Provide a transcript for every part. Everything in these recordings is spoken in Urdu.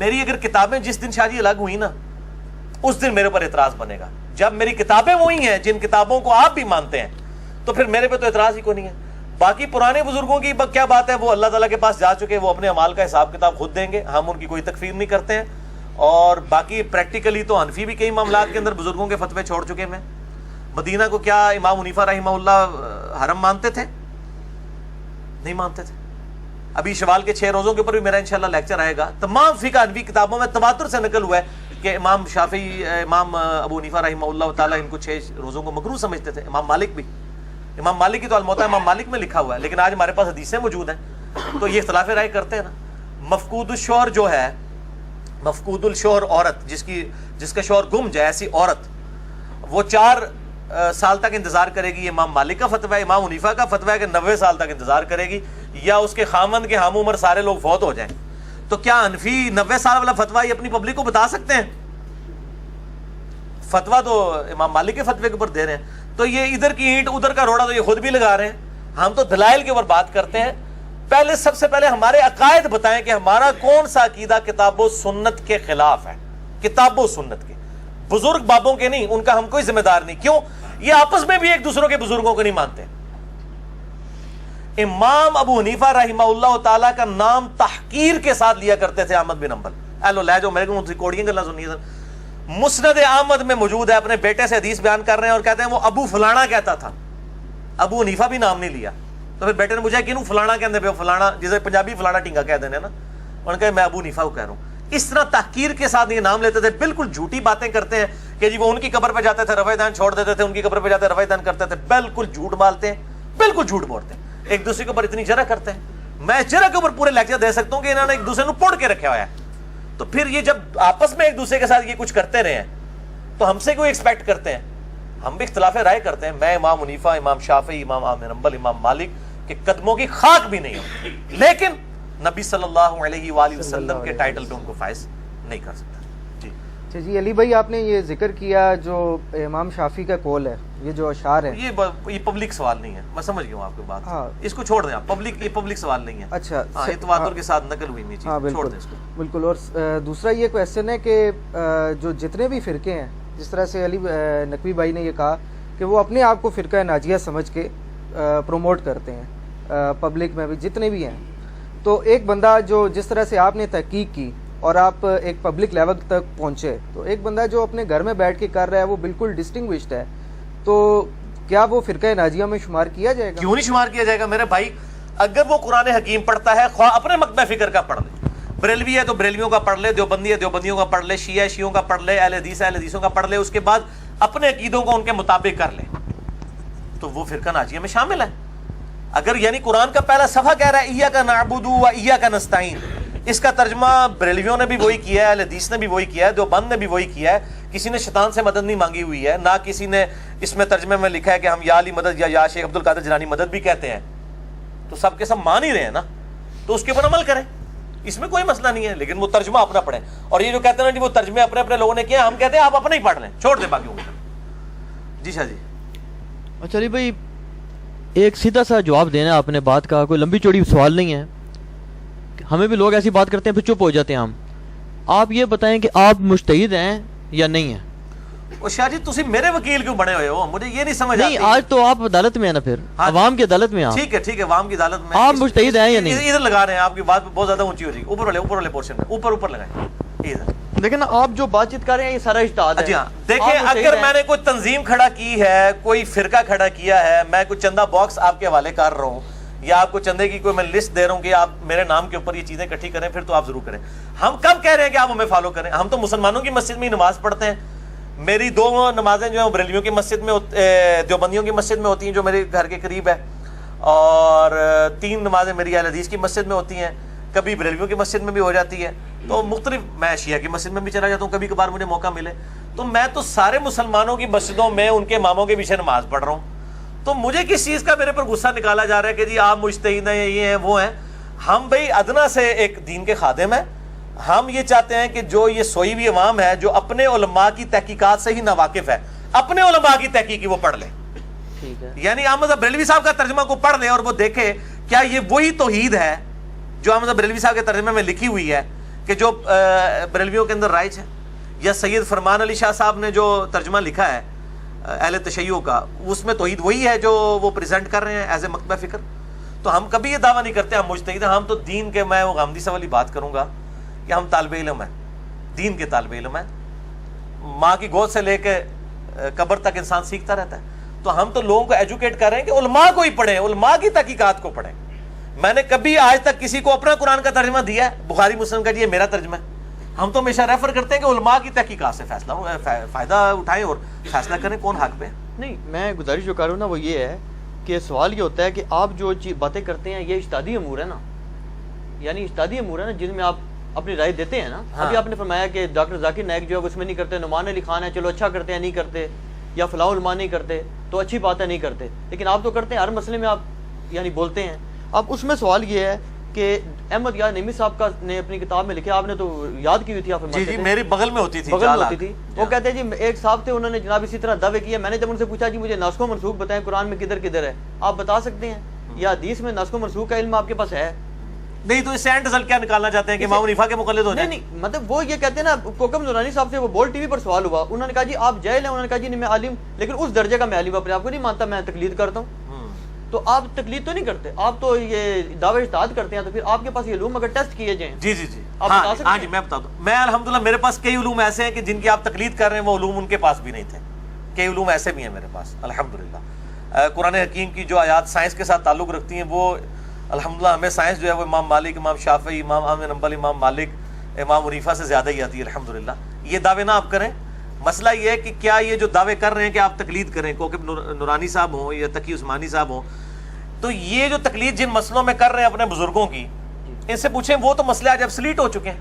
میری اگر کتابیں جس دن شاہ جی الگ ہوئی نا اس دن میرے پر اعتراض بنے گا. جب میری کتابیں وہی ہیں جن کتابوں کو آپ بھی مانتے ہیں تو پھر میرے پہ تو اعتراض ہی کوئی نہیں ہے. باقی پرانے بزرگوں کی کیا بات ہے, وہ اللہ تعالیٰ کے پاس جا چکے, وہ اپنے اعمال کا حساب کتاب خود دیں گے, ہم ان کی کوئی تکفیر نہیں کرتے ہیں. اور باقی پریکٹیکلی تو حنفی بھی کئی معاملات کے اندر بزرگوں کے فتوے چھوڑ چکے ہیں. مدینہ کو کیا امام حنیفہ رحمہ اللہ حرم مانتے تھے؟ نہیں مانتے تھے. ابھی شوال کے 6 روزوں کے اوپر بھی میرا انشاءاللہ لیکچر آئے گا. تمام فقہ حنفی کتابوں میں تواتر سے نقل ہوا ہے کہ امام شافعی, امام ابو حنیفہ رحمہ اللہ تعالیٰ ان کو 6 روزوں کو مکروہ سمجھتے تھے. امام مالک بھی, امام مالک کی تو الموطا امام مالک میں لکھا ہوا ہے, لیکن آج ہمارے پاس حدیثیں موجود ہیں تو یہ اختلاف رائے کرتے ہیں نا. مفقود الشوہر جو ہے, مفقود الشوہر عورت جس کا شوہر گم جائے, ایسی عورت وہ 4 سال تک انتظار کرے گی. امام مالک کا فتویٰ ہے, امام حنیفہ کا فتویٰ ہے کہ 90 سال تک انتظار کرے گی, یا اس کے خامند کے ہم عمر سارے لوگ فوت ہو جائیں. تو کیا حنفی 90 سال والا فتویٰ یہ اپنی پبلک کو بتا سکتے ہیں؟ فتویٰ تو امام مالک کے فتوے کے اوپر دے رہے ہیں. تو یہ ادھر کی اینٹ ادھر کا روڑا تو یہ خود بھی لگا رہے ہیں. ہم تو دلائل کے اوپر بات کرتے ہیں. پہلے سب سے پہلے ہمارے عقائد بتائیں کہ ہمارا کون سا عقیدہ کتاب و سنت کے خلاف ہے. کتاب و سنت کے, بزرگ بابوں کے نہیں, ان کا ہم کوئی ذمہ دار نہیں. کیوں؟ یہ آپس میں بھی ایک دوسروں کے بزرگوں کو نہیں مانتے. امام ابو حنیفہ رحمہ اللہ تعالیٰ کا نام تحقیر کے ساتھ لیا کرتے تھے احمد بن حنبل. ایلو لے جو میرے کو ریکارڈنگ کرنا سنیے سر. مسند احمد میں موجود ہے, اپنے بیٹے سے حدیث بیان کر رہے ہیں اور کہتے ہیں وہ ابو فلانا کہتا تھا, ابو حنیفہ بھی نام نہیں لیا. تو پھر بیٹے نے مجھے کینوں فلانا کہتے پہ, فلانا جسے پنجابی فلانا ٹنگا کہہ دینے نا, انہوں نے کہا میں ابو حنیفہ کو کہہ رہا ہوں. اس طرح تحقیر کے ساتھ یہ نام لیتے تھے. بالکل جھوٹی باتیں کرتے ہیں کہ جی وہ ان کی قبر پہ جاتے تھے رفع دان چھوڑ دیتے تھے, ان کی قبر پہ جاتے رفع دان کرتے تھے. بالکل جھوٹ مالتے ہیں, بالکل جھوٹ بولتے ہیں, ایک دوسرے کے اوپر اتنی جرح کرتے ہیں. میں جرح کے اوپر پورے لیکچر دے سکتا ہوں کہ انہوں نے ایک دوسرے کو پوڑ کے رکھا ہوا ہے. تو پھر یہ جب آپس میں ایک دوسرے کے ساتھ یہ کچھ کرتے رہے ہیں تو ہم سے کوئی ایکسپیکٹ کرتے ہیں؟ ہم بھی اختلاف رائے کرتے ہیں. میں امام حنیفہ, امام شافعی, امام احمد حنبل, امام مالک کے قدموں کی خاک بھی نہیں ہوں, لیکن نبی صلی اللہ علیہ وآلہ وسلم کے ٹائٹل پہ ان کو فائز نہیں کر سکتا. جی اچھا جی, علی بھائی آپ نے یہ ذکر کیا جو امام شافعی کا قول ہے, یہ جو اشعار ہے, یہ پبلک سوال نہیں ہے. میں سمجھ گیا ہوں آپ کی بات, اس کو چھوڑ دیں آپ. یہ پبلک سوال نہیں ہے. اچھا, یہ تواتر کے ساتھ نقل ہوئی نہیں چیز, چھوڑ دیں اس کو. بالکل. اور دوسرا یہ کویسچن ہے کہ جو جتنے بھی فرقے ہیں, جس طرح سے علی نقوی بھائی نے یہ کہا کہ وہ اپنے آپ کو فرقہ ناجیہ سمجھ کے پروموٹ کرتے ہیں پبلک میں بھی جتنے بھی ہیں, تو ایک بندہ جو جس طرح سے آپ نے تحقیق کی اور آپ ایک پبلک لیول تک پہنچے, تو ایک بندہ جو اپنے گھر میں بیٹھ کے کر رہا ہے وہ بالکل ڈسٹنگوشڈ ہے, تو کیا وہ فرقہ ناجیہ میں شمار کیا جائے گا؟ کیوں نہیں شمار کیا جائے گا میرے بھائی. اگر وہ قرآن حکیم پڑھتا ہے, خواہ اپنے مکتبہ فکر کا پڑھ لے, بریلوی ہے تو بریلویوں کا پڑھ لے, دیوبندی ہے دیوبندیوں کا پڑھ لے, شیعہ ہے شیعوں کا پڑھ لے, اہل حدیث ہے اہل حدیثوں کا پڑھ لے, اس کے بعد اپنے عقیدوں کو ان کے مطابق کر لے, تو وہ فرقہ ناجیہ میں شامل ہے. اگر یعنی قرآن کا پہلا صفحہ کہہ رہا ہے ایاک نعبد و ایاک نستعین, اس کا ترجمہ بریلویوں نے بھی وہی کیا ہے, اہل حدیث نے بھی وہی کیا ہے, دیوبند نے بھی وہی کیا ہے. کسی نے شیطان سے مدد نہیں مانگی ہوئی ہے, نہ کسی نے اس میں ترجمے میں لکھا ہے کہ ہم یا علی مدد یا شیخ عبد القادر جیلانی مدد بھی کہتے ہیں. تو سب کے سب مان ہی رہے ہیں نا, تو اس کے اوپر عمل کریں, اس میں کوئی مسئلہ نہیں ہے. لیکن وہ ترجمہ اپنا پڑھیں. اور یہ جو کہتے ہیں نا وہ ترجمے اپنے اپنے لوگوں نے کیا, ہم کہتے ہیں آپ اپنا ہی پڑھ لیں, چھوڑ دیں باقیوں کو. جی شاہ جی. اچھا علی بھائی, ایک سیدھا سا جواب دینا آپ نے بات کا, کوئی لمبی چوڑی سوال نہیں ہے. ہمیں بھی لوگ ایسی بات کرتے ہیں پھر چپ ہو جاتے ہیں ہم. آپ یہ بتائیں کہ آپ مجتہد ہیں یا نہیں ہیں؟ شاہ جی تسی میرے وکیل کیوں بنے ہوئے ہو, مجھے یہ نہیں سمجھ آتی. نہیں, آج تو آپ عدالت میں ہیں نا, پھر عوام کی عدالت میں. ٹھیک ہے, عوام کی عدالت میں آپ مجتہد ہیں یا نہیں؟ ادھر لگا رہے ہیں, آپ کی بات بہت زیادہ اونچی ہو رہی ہے, اوپر والے پورشن میں اوپر لگائیں ادھر. لیکن آپ جو بات چیت کر رہے ہیں یہ سارا اجتہاد ہے. جی ہاں, دیکھیں اگر میں نے کوئی تنظیم کھڑا کی ہے, کوئی فرقہ کھڑا کیا ہے, میں کوئی چندہ باکس آپ کے حوالے کر رہا ہوں, یا آپ کو چندے کی کوئی میں لسٹ دے رہا ہوں کہ آپ میرے نام کے اوپر یہ چیزیں اکٹھی کریں, پھر تو آپ ضرور کریں. ہم کب کہہ رہے ہیں کہ آپ ہمیں فالو کریں؟ ہم تو مسلمانوں کی مسجد میں ہی نماز پڑھتے ہیں. میری 2 نمازیں جو ہیں بریلویوں کی مسجد میں, دیوبندیوں کی مسجد میں ہوتی ہیں جو میرے گھر کے قریب ہے, اور 3 نمازیں میری اہل حدیث کی مسجد میں ہوتی ہیں, کبھی بریلویوں کی مسجد میں بھی ہو جاتی ہے. تو مختلف, میں شیعہ کی مسجد میں بھی چلا جاتا ہوں کبھی کبھار مجھے موقع ملے. تو میں تو سارے مسلمانوں کی مسجدوں میں ان کے اماموں کے پیچھے نماز پڑھ رہا ہوں. تو مجھے کس چیز کا میرے پر غصہ نکالا جا رہا ہے کہ جی آپ مجتہد ہیں, یہ ہیں وہ ہیں؟ ہم بھائی ادنا سے ایک دین کے خادم ہیں. ہم یہ چاہتے ہیں کہ جو یہ سوئی بھی عوام ہے جو اپنے علماء کی تحقیقات سے ہی ناواقف ہے, اپنے علماء کی تحقیقی وہ پڑھ لے. یعنی احمد بریلوی صاحب کا ترجمہ کو پڑھ لے اور وہ دیکھے کیا یہ وہی توحید ہے جو احمد بریلوی صاحب کے ترجمے میں لکھی ہوئی ہے, کہ جو بریلویوں کے اندر رائج ہے، یا سید فرمان علی شاہ صاحب نے جو ترجمہ لکھا ہے اہل تشیع کا، اس میں توحید وہی ہے جو وہ پریزنٹ کر رہے ہیں ایز اے مکتبہ فکر. تو ہم کبھی یہ دعویٰ نہیں کرتے ہم مجتہد ہیں. ہم تو دین کے، میں وہ غامدی سے والی بات کروں گا کہ ہم طالب علم ہیں، دین کے طالب علم ہیں. ماں کی گود سے لے کے قبر تک انسان سیکھتا رہتا ہے. تو ہم تو لوگوں کو ایجوکیٹ کر رہے ہیں کہ علماء کو ہی پڑھیں، علماء کی تحقیقات کو پڑھیں. میں نے کبھی آج تک کسی کو اپنا قرآن کا ترجمہ دیا ہے بخاری مسلم کا جی یہ میرا ترجمہ ہے؟ ہم تو ہمیشہ ریفر کرتے ہیں کہ علماء کی تحقیقات سے فائدہ اٹھائیں اور فیصلہ کریں کون حق پہ. نہیں، میں گزارش جو کر رہا ہوں نا وہ یہ ہے کہ سوال یہ ہوتا ہے کہ آپ جو باتیں کرتے ہیں یہ اجتہادی امور ہے نا، یعنی اجتہادی امور ہے نا جن میں آپ اپنی رائے دیتے ہیں نا. ابھی آپ نے فرمایا کہ ڈاکٹر ذاکر نائک جو ہے اس میں نہیں کرتے، نعمان علی خان ہے چلو اچھا کرتے ہیں نہیں کرتے، یا فلاں علماء نہیں کرتے تو اچھی بات ہے نہیں کرتے، لیکن آپ تو کرتے ہیں، ہر مسئلے میں آپ یعنی بولتے ہیں. اب اس میں سوال یہ ہے کہ احمد یار نعیمی صاحب کا نے اپنی کتاب میں لکھا، آپ نے تو یاد کی ہوئی تھی، آپ جی میری بغل میں ہوتی تھی، بغل میں ہوتی تھی. وہ کہتے ہیں جی ایک صاحب تھے انہوں نے جناب اسی طرح دعوے کیے. میں نے جب ان سے پوچھا جی مجھے ناسخ و منسوخ بتائیں قرآن میں کدھر کدھر ہے، آپ بتا سکتے ہیں؟ یا حدیث میں ناسخ و منسوخ کا علم آپ کے پاس ہے؟ نہیں تو اس سے اینڈ رزلٹ کیا نکالنا چاہتے ہیں کہ امام حنیفہ کے مقلد ہو جائیں؟ نہیں مطلب وہ یہ کہتے ہیں نا، کوکب نورانی صاحب سے وہ بول ٹی وی پر سوال ہوا، انہوں نے کہا جی آپ جاہل ہیں، انہوں نے کہا جی نہیں میں عالم، لیکن اس درجے کا میں عالم اپنے آپ کو نہیں مانتا، میں تقلید کرتا ہوں. تو آپ تقلید تو نہیں کرتے، آپ تو یہ دعوے اجتہاد کرتے ہیں. تو پھر آپ کے پاس یہ علوم اگر ٹیسٹ کیے جائیں جی آپ بتا سکتے ہیں؟ ہاں جی میں بتا دوں. میں الحمدللہ میرے پاس کئی علوم ایسے ہیں کہ جن کی آپ تقلید کر رہے ہیں وہ علوم ان کے پاس بھی نہیں تھے. کئی علوم ایسے بھی ہیں میرے پاس الحمدللہ. قرآن حکیم کی جو آیات سائنس کے ساتھ تعلق رکھتی ہیں وہ الحمدللہ ہمیں سائنس جو ہے وہ امام مالک، امام شافعی، امام احمد بن حنبل، امام مالک، امام حنیفہ سے زیادہ ہی آتی ہے الحمدللہ. یہ دعوے نہ آپ کریں. مسئلہ یہ ہے کہ کیا یہ جو دعوے کر رہے ہیں کہ آپ تقلید کریں، کوکب نورانی صاحب ہوں یا تقی عثمانی صاحب ہوں، تو یہ جو تقلید جن مسئلوں میں کر رہے ہیں اپنے بزرگوں کی، ان سے پوچھیں وہ تو مسئلے آج ابسلیٹ ہو چکے ہیں.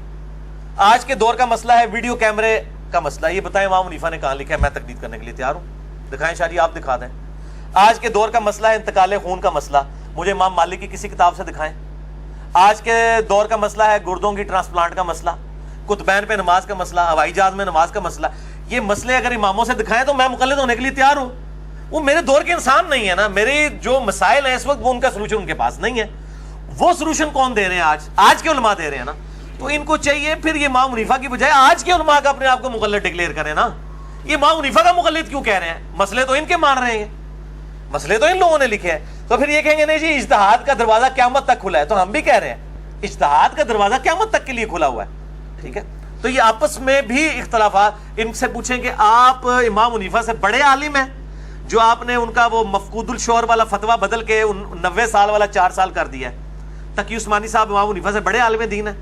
آج کے دور کا مسئلہ ہے ویڈیو کیمرے کا مسئلہ. یہ بتائیں امام حنیفہ نے کہاں لکھا ہے میں تقلید کرنے کے لیے تیار ہوں؟ دکھائیں شاہ جی، آپ دکھا دیں. آج کے دور کا مسئلہ ہے انتقال خون کا مسئلہ، مجھے امام مالک کی کسی کتاب سے دکھائیں. آج کے دور کا مسئلہ ہے گردوں کی ٹرانسپلانٹ کا مسئلہ، قطبین پہ نماز کا مسئلہ، ہوائی جہاز میں نماز کا مسئلہ. یہ مسئلے اگر اماموں سے دکھائیں تو میں مقلد ہونے کے لیے تیار ہوں. وہ میرے دور کے انسان نہیں ہے نا، میرے جو مسائل ہیں اس وقت وہ ان کا سلوشن ان کے پاس نہیں ہے. وہ سلوشن کون دے رہے ہیں؟ آج کے علماء دے رہے ہیں نا. تو ان کو چاہیے پھر یہ امام حنیفہ کی بجائے آج کے علماء کا اپنے آپ کو مقلد ڈکلیئر کریں نا. یہ امام حنیفہ کا مقلد کیوں کہہ رہے ہیں؟ مسئلے تو ان کے مان رہے ہیں، مسئلے تو ان لوگوں نے لکھے ہیں. تو پھر یہ کہیں گے نہیں جی اجتہاد کا دروازہ قیامت تک کھلا ہے. تو ہم بھی کہہ رہے ہیں اجتہاد کا دروازہ قیامت تک کے لیے کھلا ہوا ہے. ٹھیک ہے، تو یہ آپس میں بھی اختلافات. ان سے پوچھیں کہ آپ امام حنیفہ سے بڑے عالم ہیں جو آپ نے ان کا وہ مفقود الشعور والا فتویٰ بدل کے 90 سال والا 4 سال کر دیا ہے. تقی عثمانی صاحب امام حنیفہ سے بڑے عالم دین ہیں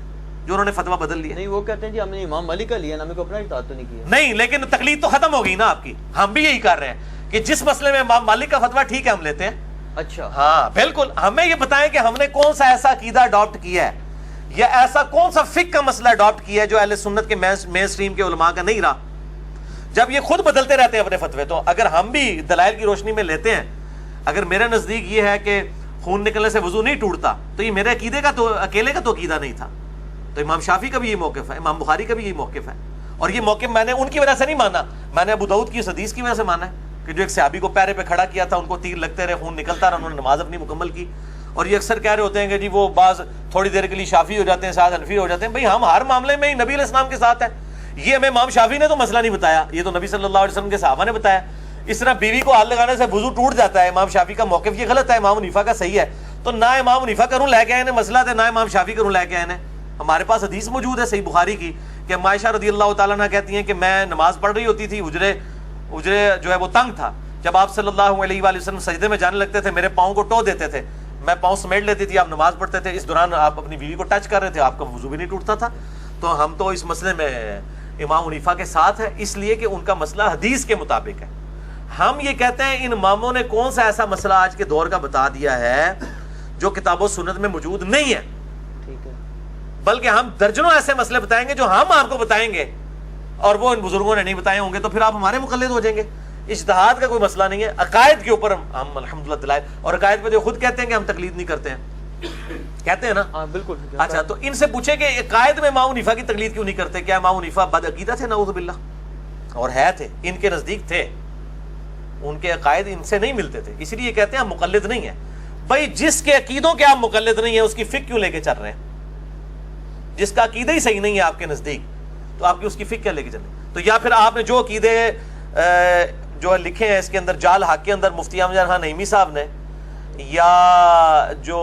جو انہوں نے فتویٰ بدل لیا. نہیں وہ کہتے ہیں جی ہم نے امام مالک کا لیا نا، ہمیں کو اپنا اجتہاد تو نہیں کیا. نہیں لیکن تقلید تو ختم ہو گئی نا آپ کی. ہم بھی یہی کر رہے ہیں کہ جس مسئلے میں امام مالک کا فتویٰ ٹھیک ہے ہم لیتے ہیں. اچھا ہاں بالکل. ہمیں یہ بتائیں کہ ہم نے کون سا ایسا عقیدہ اڈاپٹ کیا ہے یا ایسا کون سا فقہ کا مسئلہ اڈاپٹ کیا ہے جو اہل سنت کے مین سٹریم کے علماء کا نہیں رہا. جب یہ خود بدلتے رہتے ہیں اپنے فتوے، تو اگر ہم بھی دلائل کی روشنی میں لیتے ہیں، اگر میرے نزدیک یہ ہے کہ خون نکلنے سے وضو نہیں ٹوٹتا، تو یہ میرے عقیدے کا تو اکیلے کا تو عقیدہ نہیں تھا. تو امام شافعی کا بھی یہ موقف ہے، امام بخاری کا بھی یہ موقف ہے. اور یہ موقف میں نے ان کی وجہ سے نہیں مانا، میں نے ابو داؤد کی اس حدیث کی وجہ سے مانا ہے کہ جو ایک صحابی کو پیرے پہ کھڑا کیا تھا، ان کو تیر لگتے رہے، خون نکلتا رہا، انہوں نے نماز اپنی مکمل کی. اور یہ اکثر کہہ رہے ہوتے ہیں کہ جی وہ بعض تھوڑی دیر کے لیے شافعی ہو جاتے ہیں، ساتھ حنفی ہو جاتے ہیں. بھائی ہم ہر معاملے میں نبی علیہ السلام کے ساتھ ہیں. یہ ہمیں امام شافعی نے تو مسئلہ نہیں بتایا، یہ تو نبی صلی اللہ علیہ وسلم کے صحابہ نے بتایا. اس طرح بیوی کو ہاتھ لگانے سے وضو ٹوٹ جاتا ہے، امام شافعی کا موقف یہ غلط ہے، امام حنیفہ کا صحیح ہے. تو نہ امام حنیفہ کروں لے کے آئے نے مسئلہ تھے، نہ امام شافعی کروں لے کے آئے نے. ہمارے پاس حدیث موجود ہے صحیح بخاری کی کہ عائشہ رضی اللہ تعالیٰ عنہ کہتی ہیں کہ میں نماز پڑھ رہی ہوتی تھی، حجرے جو ہے وہ تنگ تھا. جب آپ صلی اللہ علیہ وآلہ وسلم سجدے میں جانے لگتے تھے میرے پاؤں کو ٹو دیتے تھے، میں پاؤں سمیٹ لیتی تھی، آپ نماز پڑھتے تھے، اس دوران آپ اپنی بیوی کو ٹچ کر رہے تھے، آپ کا وضو بھی نہیں ٹوٹتا تھا. تو ہم تو اس مسئلے میں امام حنیفہ کے ساتھ ہے، اس لیے کہ ان کا مسئلہ حدیث کے مطابق ہے. ہم یہ کہتے ہیں ان اماموں نے کون سا ایسا مسئلہ آج کے دور کا بتا دیا ہے جو کتاب و سنت میں موجود نہیں ہے. بلکہ ہم درجنوں ایسے مسئلے بتائیں گے جو ہم آپ کو بتائیں گے اور وہ ان بزرگوں نے نہیں بتائے ہوں گے، تو پھر آپ ہمارے مقلد ہو جائیں گے. اجتہاد کا کوئی مسئلہ نہیں ہے. عقائد کے اوپر ہم الحمدللہ دلائل، اور عقائد پہ جو خود کہتے ہیں کہ ہم تقلید نہیں کرتے ہیں، کہتے ہیں نا. ہاں بالکل. اچھا تو ان سے پوچھیں کہ عقائد میں امام حنیفہ کی تقلید کیوں نہیں کرتے؟ کیا امام حنیفہ بد عقیدہ تھے؟ نعوذ باللہ. اور ہے تھے، ان کے نزدیک تھے، ان کے عقائد ان سے نہیں ملتے تھے، اس لیے کہتے ہیں ہم مقلد نہیں ہیں. بھائی جس کے عقیدوں کے آپ مقلد نہیں ہیں اس کی فقہ کیوں لے کے چل رہے ہیں؟ جس کا عقیدہ ہی صحیح نہیں ہے آپ کے نزدیک، تو آپ کی اس کی فکر کیا لے کے چلیں؟ تو یا پھر آپ نے جو عقیدے جو لکھے ہیں اس کے اندر جال حق کے اندر مفتی احمد خان نعیمی صاحب نے، یا جو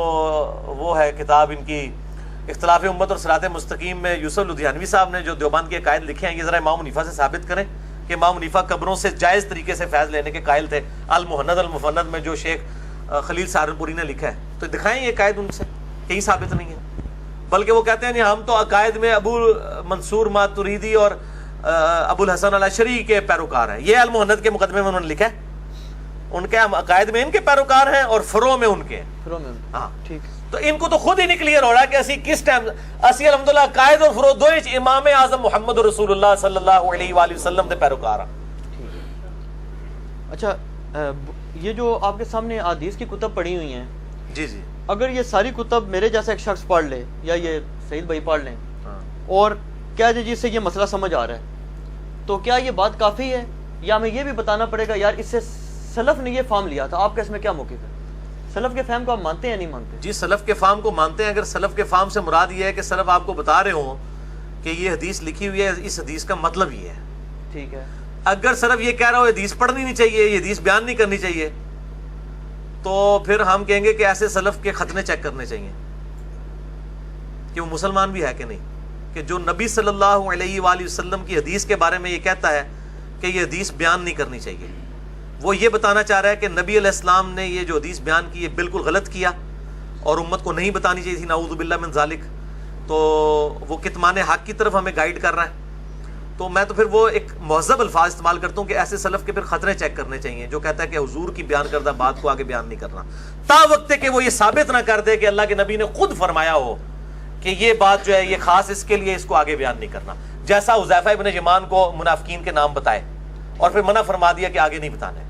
وہ ہے کتاب ان کی اختلاف امت اور صراط مستقیم میں یوسف لدھیانوی صاحب نے جو دیوبند کے عقائد لکھے ہیں، یہ ذرا امام حنیفہ سے ثابت کریں کہ امام حنیفہ قبروں سے جائز طریقے سے فیض لینے کے قائل تھے، المحند المفند میں جو شیخ خلیل سہارنپوری نے لکھا ہے، تو دکھائیں یہ عقائد ان سے، کہیں ثابت نہیں ہے۔ بلکہ وہ کہتے ہیں نہیں ہم تو عقائد میں ابو منصور ماتریدی اور ابو الحسن الاشعری کے پیروکار ہیں، یہ المحند کے مقدمے میں انہوں نے لکھا ہے، ان کے عقائد میں ان کے پیروکار ہیں اور فروع میں ان کے ہیں۔ ہاں ٹھیک، تو ان کو تو خود ہی نہیں کلیئر ہو رہا کہ اسی کس ٹائم اسی الحمدللہ عقائد اور فروع دو ہی امام اعظم محمد رسول اللہ صلی اللہ علیہ وآلہ وسلم دے پیروکار ہیں۔ اچھا یہ جو آپ کے سامنے احادیث کی کتب پڑھی ہوئی ہیں، جی جی، اگر یہ ساری کتب میرے جیسا ایک شخص پڑھ لے یا یہ سعید بھائی پڑھ لیں اور کیا جس سے یہ مسئلہ سمجھ آ رہا ہے، تو کیا یہ بات کافی ہے یا ہمیں یہ بھی بتانا پڑے گا یار اس سے سلف نے یہ فہم لیا تھا؟ آپ کا اس میں کیا موقف ہے؟ سلف کے فہم کو آپ مانتے ہیں یا نہیں مانتے؟ جی سلف کے فہم کو مانتے ہیں۔ اگر سلف کے فہم سے مراد یہ ہے کہ سلف آپ کو بتا رہے ہوں کہ یہ حدیث لکھی ہوئی ہے، اس حدیث کا مطلب یہ ہے، ٹھیک ہے۔ اگر سلف یہ کہہ رہا ہو حدیث پڑھنی نہیں چاہیے، یہ حدیث بیان نہیں کرنی چاہیے، تو پھر ہم کہیں گے کہ ایسے سلف کے ختنے چیک کرنے چاہیے کہ وہ مسلمان بھی ہے کہ نہیں، کہ جو نبی صلی اللہ علیہ وآلہ وسلم کی حدیث کے بارے میں یہ کہتا ہے کہ یہ حدیث بیان نہیں کرنی چاہیے، وہ یہ بتانا چاہ رہا ہے کہ نبی علیہ السلام نے یہ جو حدیث بیان کی یہ بالکل غلط کیا اور امت کو نہیں بتانی چاہیے تھی، نعوذ باللہ من ذالک، تو وہ کتمان حق کی طرف ہمیں گائیڈ کر رہا ہے۔ تو میں تو پھر وہ ایک مہذب الفاظ استعمال کرتا ہوں کہ ایسے سلف کے پھر خطرے چیک کرنے چاہیے جو کہتا ہے کہ حضور کی بیان کردہ بات کو آگے بیان نہیں کرنا، تا وقت کہ وہ یہ ثابت نہ کر دے کہ اللہ کے نبی نے خود فرمایا ہو کہ یہ بات جو ہے یہ خاص اس کے لیے، اس کو آگے بیان نہیں کرنا، جیسا حذیفہ ابن یمان کو منافقین کے نام بتائے اور پھر منع فرما دیا کہ آگے نہیں بتانے۔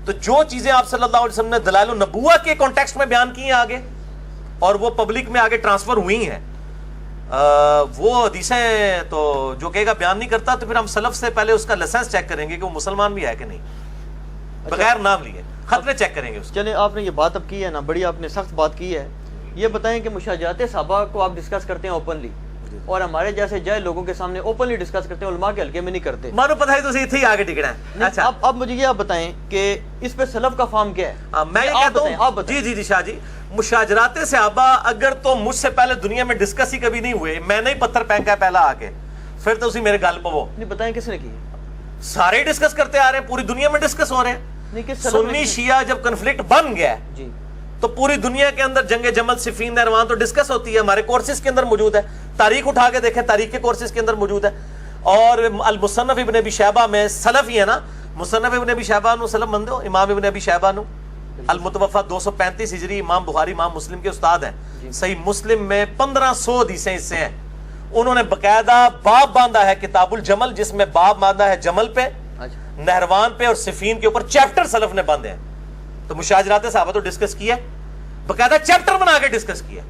تو جو چیزیں آپ صلی اللہ علیہ وسلم نے دلائل النبوہ کے کانٹیکسٹ میں بیان کی ہیں آگے اور وہ پبلک میں آگے ٹرانسفر ہوئی ہیں، وہ حدیثیں تو جو کہے گا بیان نہیں کرتا، تو پھر ہم سلف سے پہلے اس کا لائسنس چیک کریں گے کہ وہ مسلمان بھی ہے کہ نہیں، بغیر نام لیے خطرے چیک کریں گے اس چلیں آپ نے یہ بات اب کی ہے نا، بڑی آپ نے سخت بات کی ہے، یہ بتائیں کہ مشاجرات صحابہ کو آپ ڈسکس کرتے ہیں اوپنلی اور ہمارے جیسے جائے لوگوں کے سامنے اوپنلی ڈسکس کرتے ہیں، علماء کے حلقے میں نہیں کرتے؟ مانو پتہ ہے تو صحیح تھی آگے ٹکنا ہے۔ اچھا اب مجھے یہ آپ بتائیں کہ اس پہ سلف کا فہم کیا ہے؟ میں یہ کہتا ہوں جی شاہ جی، مشاجرات صحابہ اگر تو مجھ سے پہلے دنیا میں ڈسکس ہی کبھی نہیں ہوئے، میں نے ہی پتھر پھینکا ہے پہلا آ کے، پھر تو اسی میرے گل پہ وہ نہیں بتائیں کس نے کی؟ سارے ڈسکس کرتے آ رہے ہیں، پوری دنیا میں ڈسکس ہو رہے ہیں۔ سنی شیعہ جب کنفلکٹ بن گیا جی تو پوری دنیا کے اندر جنگ جمل صفین نہروان تو ڈسکس ہوتی ہے، ہمارے کورسز کے اندر موجود ہے، تاریخ اٹھا کے دیکھیں تاریخ کے کورسز کے اندر موجود ہے۔ اور المصنف ابن ابی شیبہ میں سلف ہی ہے نا، مصنف ابن ابی شیبہ نو سلف مندے ہو، امام ابن ابی شیبہ نو المتوفا 235 ہجری، امام بخاری امام مسلم کے استاد ہیں، صحیح مسلم میں 1500 حدیثیں اس سے ہیں، انہوں نے باقاعدہ باب باندھا ہے کتاب الجمل، جس میں باب باندھا ہے جمل پہ، نہروان پہ اور صفین کے اوپر چیپٹر سلف نے باندھے ہیں۔ تو مشاجرات صحابہ تو ڈسکس کیا، باقاعدہ چیپٹر بنا کے ڈسکس کیا،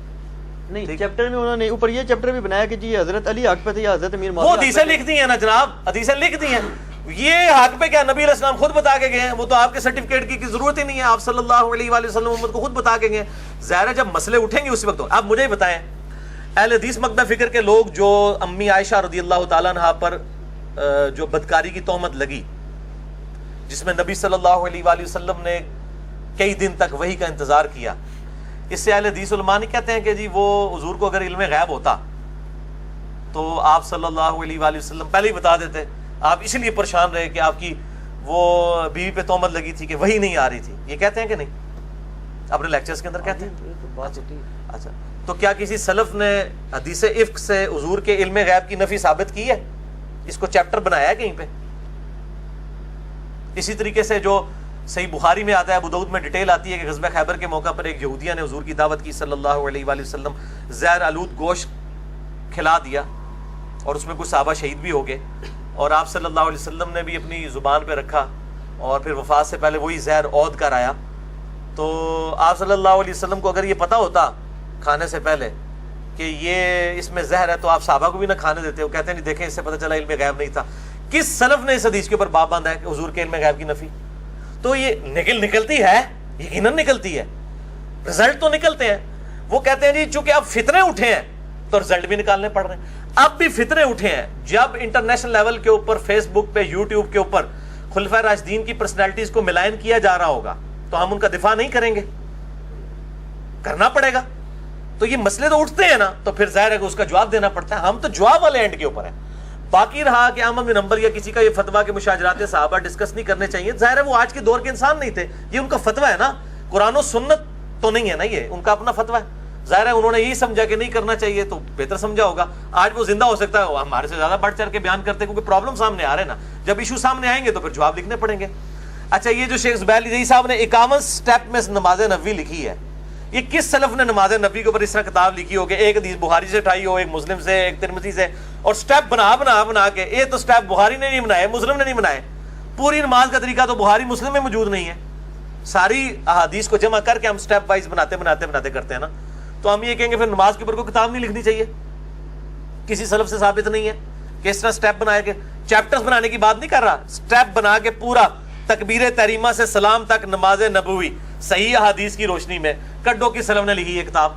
نہیں چیپٹر میں انہوں نے اوپر یہ چیپٹر بھی بنایا کہ جی حضرت علی حق پہ تھے یا حضرت امیر معاویہ، وہ حدیثیں لکھ دی ہیں نا جناب، حدیثیں لکھ دی ہیں، یہ حق پہ کیا نبی علیہ السلام خود بتا کے گئے ہیں، وہ تو آپ کے سرٹیفکیٹ کی ضرورت ہی نہیں ہے، آپ صلی اللہ علیہ وآلہ وسلم امت کو خود بتا کے گئے۔ ظاہر ہے جب مسئلے اٹھیں گے اسی وقت آپ مجھے ہی بتائیں، اہل حدیث مکتب فکر کے لوگ جو امی عائشہ رضی اللہ تعالیٰ عنہا پر جو بدکاری کی تہمت لگی، جس میں نبی صلی اللہ علیہ وآلہ وسلم نے کئی دن تک وحی کا انتظار کیا، اس سے اہل حدیث علماء نہیں کہتے ہیں کہ جی وہ حضور کو اگر علم غیب ہوتا تو آپ صلی اللہ علیہ وآلہ وسلم پہلے ہی بتا دیتے، آپ اسی لیے پریشان رہے کہ آپ کی وہ بیوی پہ تہمت لگی تھی کہ وہی نہیں آ رہی تھی، یہ کہتے ہیں کہ نہیں؟ اپنے لیکچرز کے اندر کہتے ہیں۔ اچھا تو کیا کسی سلف نے حدیث افک سے حضور کے علم غیب کی نفی ثابت کی ہے؟ اس کو چیپٹر بنایا ہے کہیں پہ؟ اسی طریقے سے جو صحیح بخاری میں آتا ہے، ابو داؤد میں ڈیٹیل آتی ہے کہ غزوہ خیبر کے موقع پر ایک یہودیہ نے حضور کی دعوت کی صلی اللہ علیہ وآلہ وسلم، زہر آلود گوشت کھلا دیا اور اس میں کچھ صحابہ شہید بھی ہو گئے، اور آپ صلی اللہ علیہ وسلم نے بھی اپنی زبان پہ رکھا اور پھر وفات سے پہلے وہی زہر عود کر آیا۔ تو آپ صلی اللہ علیہ وسلم کو اگر یہ پتا ہوتا کھانے سے پہلے کہ یہ اس میں زہر ہے تو آپ صحابہ کو بھی نہ کھانے دیتے، وہ کہتے ہیں نہیں دیکھیں اس سے پتہ چلا علم غیب نہیں تھا۔ کس سلف نے اس حدیث کے اوپر باب باندھا ہے کہ حضور کے علم غیب کی نفی؟ تو یہ نکلتی ہے، یقیناً نکلتی ہے، رزلٹ تو نکلتے ہیں۔ وہ کہتے ہیں جی چونکہ اب فتنے اٹھے ہیں تو رزلٹ بھی نکالنے پڑ رہے ہیں. اب بھی فتنے اٹھے ہیں. جب انٹرنیشنل لیول کے اوپر فیس بک پہ یوٹیوب کے اوپر خلفائے راشدین کی پرسنالٹیز کو ملائن کیا جا رہا ہوگا تو ہم ان کا دفاع نہیں کریں گے؟ کرنا پڑے گا. تو یہ مسئلے تو اٹھتے ہیں نا, تو پھر ظاہر ہے کہ اس کا جواب دینا پڑتا ہے. ہم تو جواب والے اینڈ کے اوپر ہیں. باقی رہا کہ احمد بن حنبل یا کسی کا یہ فتویٰ کہ مشاجرات صحابہ ڈسکس نہیں کرنے چاہیے, ظاہر ہے وہ آج کے دور کے انسان نہیں تھے, یہ ان کا فتویٰ ہے نا, قرآن و سنت تو نہیں ہے نا, یہ ان کا اپنا فتویٰ ہے. ظاہر ہے انہوں نے یہی سمجھا کہ نہیں کرنا چاہیے تو بہتر سمجھا ہوگا. آج وہ زندہ ہو سکتا ہے, ہمارے سے زیادہ بڑھ چڑھ کے بیان کرتے ہیں کیونکہ پرابلم سامنے آ رہے ہیں نا. جب ایشو سامنے آئیں گے تو پھر جواب لکھنے پڑیں گے. اچھا, یہ جو شیخ زبیر علی صاحب نے 51 سٹیپ میں نماز نبوی لکھی ہے, یہ کس سلف نے نماز نبی کے اوپر اس طرح کتاب لکھی ہو کہ ایک حدیث بخاری سے اٹھائی ہو, ایک مسلم سے, ایک ترمذی سے, اور سٹیپ بنا کے, یہ تو سٹیپ بخاری نے نہیں بنائے, مسلم نے نہیں بنائے. پوری نماز کا طریقہ تو بخاری مسلم میں موجود نہیں ہے. ساری احادیث کو جمع کر کے ہم سٹیپ وائز بناتے کرتے ہیں نا. تو ہم یہ کہیں گے پھر نماز کے اوپر کوئی کتاب نہیں لکھنی چاہیے. کسی سلف سے ثابت نہیں ہے کہ اس طرح سٹیپ بنائے کے. چیپٹرز بنانے کی بات نہیں کر رہا, سٹیپ بنا کے پورا تکبیر تحریمہ سے سلام تک نماز نبوی صحیح احادیث کی روشنی میں کڈو کی سلف نے لکھی ہے کتاب.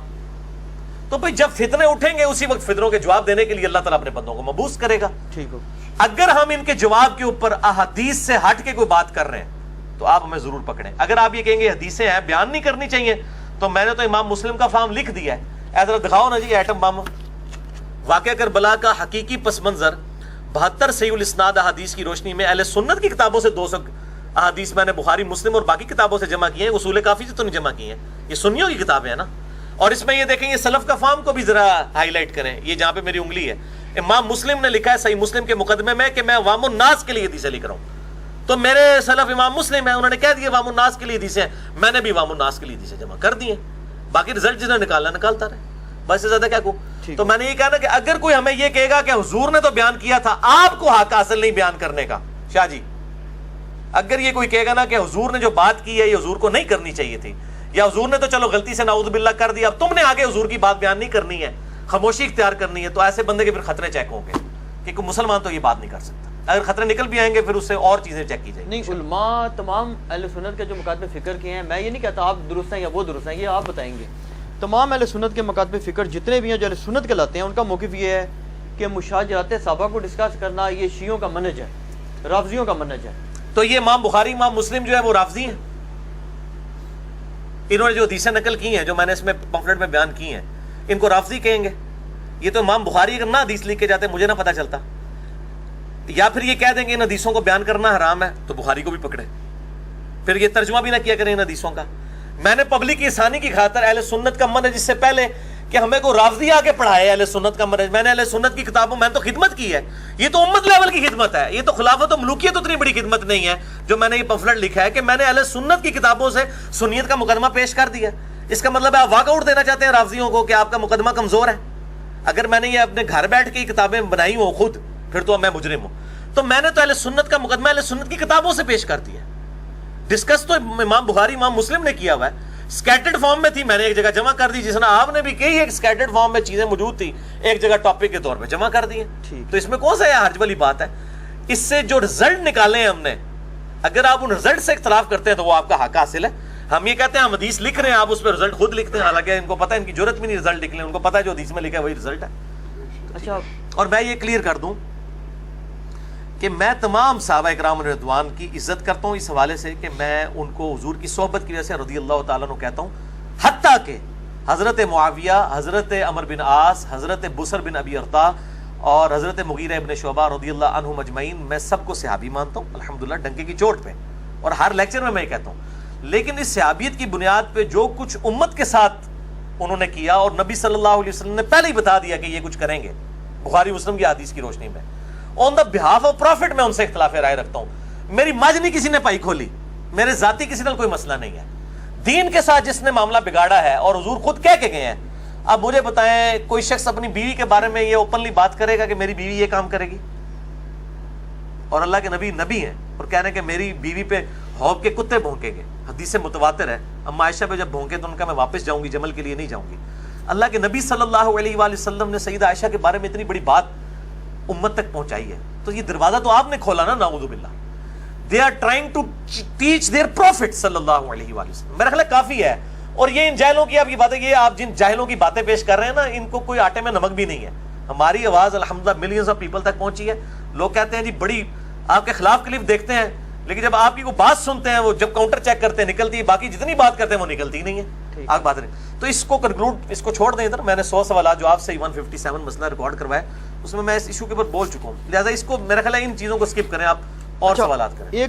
تو بھئی جب فتنے اٹھیں گے اسی وقت فتنوں کے جواب دینے کے لیے اللہ تعالیٰ اپنے بندوں کو مبعوث کرے گا. ٹھیک ہو. اگر ہم ان کے جواب کے اوپر احادیث سے ہٹ کے کوئی بات کر رہے ہیں تو آپ ہمیں ضرور پکڑیں. اگر آپ یہ کہیں گے حدیثیں ہیں بیان نہیں کرنی چاہیے, تو میں نے تو امام مسلم کا فارم لکھ دیا ہے. ذرا دکھاؤ نا جی ایٹم بم, واقعہ کربلا کا حقیقی پس منظر 72 صحیح الاسناد احادیث کی روشنی میں. اہل سنت کی کتابوں سے 200 احادیث میں نے بخاری مسلم اور باقی کتابوں سے جمع کی ہیں, اصول کافی سے تو نہیں جمع کی ہیں, یہ سنیوں کی کتابیں ہیں نا. اور اس میں یہ دیکھیں, یہ سلف کا فارم کو بھی ذرا ہائی لائٹ کریں, یہ جہاں پہ میری انگلی ہے. امام مسلم نے لکھا ہے صحیح مسلم کے مقدمے میں کہ میں عوام الناس کے لیے حدیثیں لکھ رہا ہوں. تو میرے سلف امام مسلم ہیں, انہوں نے کہہ دیا عوام الناس کے لیے حدیثیں ہیں, میں نے بھی عوام الناس کے لیے حدیثیں جمع کر دی ہیں. باقی رزلٹ جنہیں نکالنا نکالتا رہے, بس سے زیادہ کیا کہوں. تو میں نے یہ کہا کہ اگر کوئی ہمیں یہ کہے گا کہ حضور نے تو بیان کیا تھا, آپ کو حق حاصل نہیں بیان کرنے کا, شاہ جی اگر یہ کوئی کہے گا نا کہ حضور نے جو بات کی ہے یہ حضور کو نہیں کرنی چاہیے تھی, یا حضور نے تو چلو غلطی سے نعوذ باللہ کر دیا, اب تم نے آگے حضور کی بات بیان نہیں کرنی ہے, خاموشی اختیار کرنی ہے, تو ایسے بندے کے پھر خطرے چیک ہوں گے کہ کوئی مسلمان تو یہ بات نہیں کر سکتا. اگر خطرے نکل بھی آئیں گے پھر اس سے اور چیزیں چیک کی جائیں گی. نہیں, علماء تمام اہل سنت کے جو مکاتب فکر کیے ہیں, میں یہ نہیں کہتا آپ درست ہیں یا وہ درست ہیں, یہ آپ بتائیں گے. تمام اہل سنت کے مکاتب فکر جتنے بھی ہیں جو اہل سنت کہلاتے ہیں, ان کا موقف یہ ہے کہ مشاجرات صحابہ کو ڈسکس کرنا یہ شیعوں کا منہج ہے, رافضیوں کا منہج ہے. تو یہ امام بخاری امام مسلم جو ہے وہ رافضی ہیں. انہوں نے جو حدیثیں نقل کی ہیں جو میں نے اس میں پمفلٹ میں بیان کی ہیں, ان کو رافضی کہیں گے. یہ تو امام بخاری اگر نہ حدیث لکھ کے جاتے مجھے نہ پتہ چلتا, یا پھر یہ کہہ دیں گے ان حدیثوں کو بیان کرنا حرام ہے تو بخاری کو بھی پکڑے, پھر یہ ترجمہ بھی نہ کیا کریں ان حدیثوں کا. میں نے پبلک کی آسانی کی خاطر اہل سنت کا منہج, اس سے پہلے کہ ہمیں کو رافضی آگے پڑھائے اہل سنت کا منہج, میں نے اہل سنت کی کتابوں میں تو خدمت کی ہے. یہ تو امت لیول کی خدمت ہے, یہ تو خلافت و ملوکیت اتنی بڑی خدمت نہیں ہے جو میں نے یہ پمفلٹ لکھا ہے کہ میں نے اہل سنت کی کتابوں سے سنیت کا مقدمہ پیش کر دیا. اس کا مطلب ہے آپ واک آؤٹ دینا چاہتے ہیں رافضیوں کو کہ آپ کا مقدمہ کمزور ہے. اگر میں نے یہ اپنے گھر بیٹھ کے کتابیں بنائی ہوں خود, پھر تو میں مجرم ہوں. تو میں نے تو اہل سنت کا مقدمہ اہل سنت کی کتابوں سے پیش کر دیا. ڈسکس تو امام بخاری امام مسلم نے کیا ہوا ہے, سکیٹرڈ فارم میں تھی, میں نے ایک جگہ جمع کر دی, جس نے آپ نے بھی کہی ایک سکیٹرڈ فارم میں چیزیں موجود تھی, ایک جگہ ٹاپک کے طور پہ جمع کر دی ہیں. تو اس میں کون سا حرج والی بات ہے؟ اس سے جو رزلٹ نکالے ہیں ہم نے, اگر آپ ان رزلٹ سے اختلاف کرتے ہیں تو وہ آپ کا حق حاصل ہے. ہم یہ کہتے ہیں ہم حدیث لکھ رہے ہیں, آپ اس پہ رزلٹ خود لکھتے ہیں, حالانکہ ان کو پتہ ہے ان کی ضرورت بھی نہیں رزلٹ لکھنے, ان کو پتہ ہے جو حدیث میں لکھا ہے وہی رزلٹ ہے. اچھا, اور میں یہ کلیئر کر دوں کہ میں تمام صحابہ اکرام رضوان کی عزت کرتا ہوں اس حوالے سے کہ میں ان کو حضور کی صحبت کی وجہ سے رضی اللہ تعالیٰ عنہ کہتا ہوں, حتیٰ کہ حضرت معاویہ, حضرت عمر بن عاص, حضرت بصر بن ابی ارطا اور حضرت مغیرہ ابن شعبہ رضی اللہ عنہم اجمعین, میں سب کو صحابی مانتا ہوں الحمدللہ ڈنکے کی چوٹ پہ, اور ہر لیکچر میں یہ کہتا ہوں. لیکن اس صحابیت کی بنیاد پہ جو کچھ امت کے ساتھ انہوں نے کیا, اور نبی صلی اللہ علیہ وسلم نے پہلے ہی بتا دیا کہ یہ کچھ کریں گے بخاری مسلم کی حدیث کی روشنی میں, آن دا بہاف آف پروفٹ میں ان سے اختلاف رائے رکھتا ہوں. میری مجھ نہیں کسی نے پائی کھولی, میرے ذاتی کسی نال کوئی مسئلہ نہیں ہے. دین کے ساتھ جس نے معاملہ بگاڑا ہے, اور حضور خود کہہ کے گئے ہیں, اب مجھے بتائیں کوئی شخص اپنی بیوی کے بارے میں یہ اوپنلی بات کرے گا کہ میری بیوی یہ کام کرے گی, اور اللہ کے نبی نبی ہیں اور کہہ رہے ہیں کہ میری بیوی پہ حوض کے کتے بھونکیں گے, حدیث سے متواتر ہے, اما عائشہ پہ جب بھونکے تو ان کا میں واپس جاؤں گی, جمل کے لیے نہیں جاؤں گی. اللہ کے نبی صلی اللہ علیہ وآلہ وسلم نے سیدہ عائشہ کے بارے میں اتنی بڑی بات امت تک پہنچائی ہے, تو یہ دروازہ تو آپ نے کھولا نا, نعوذ باللہ. They are trying to teach their prophet صلی اللہ علیہ وآلہ وسلم. میرا خیال ہے کافی ہے, اور یہ ان جاہلوں کی آپ کی باتیں، یہ آپ جن جاہلوں کی باتیں پیش کر رہے ہیں نا، ان کو کوئی آٹے میں نمک بھی نہیں ہے. ہماری آواز الحمدللہ ملینز آف پیپل تک پہنچی ہے. لوگ کہتے ہیں جی بڑی آپ کے خلاف کلپ دیکھتے ہیں، لیکن جب آپ کی کوئی بات سنتے ہیں، وہ جب کاؤنٹر چیک کرتے ہیں نکلتی ہے، باقی جتنی بات کرتے ہیں وہ نکلتی نہیں ہے. آپ بات نہیں. تو اس کو کنکلوڈ، اس کو چھوڑ دیں ادھر. میں نے 100 سوالات جو آپ سے 157 مسئلہ ریکارڈ کروایا، اس میں اس ایشو کے اوپر بول چکا ہوں. لہٰذا اس کو میرا خیال ہے ان چیزوں کو اسکپ کریں آپ اور سوالات کریں.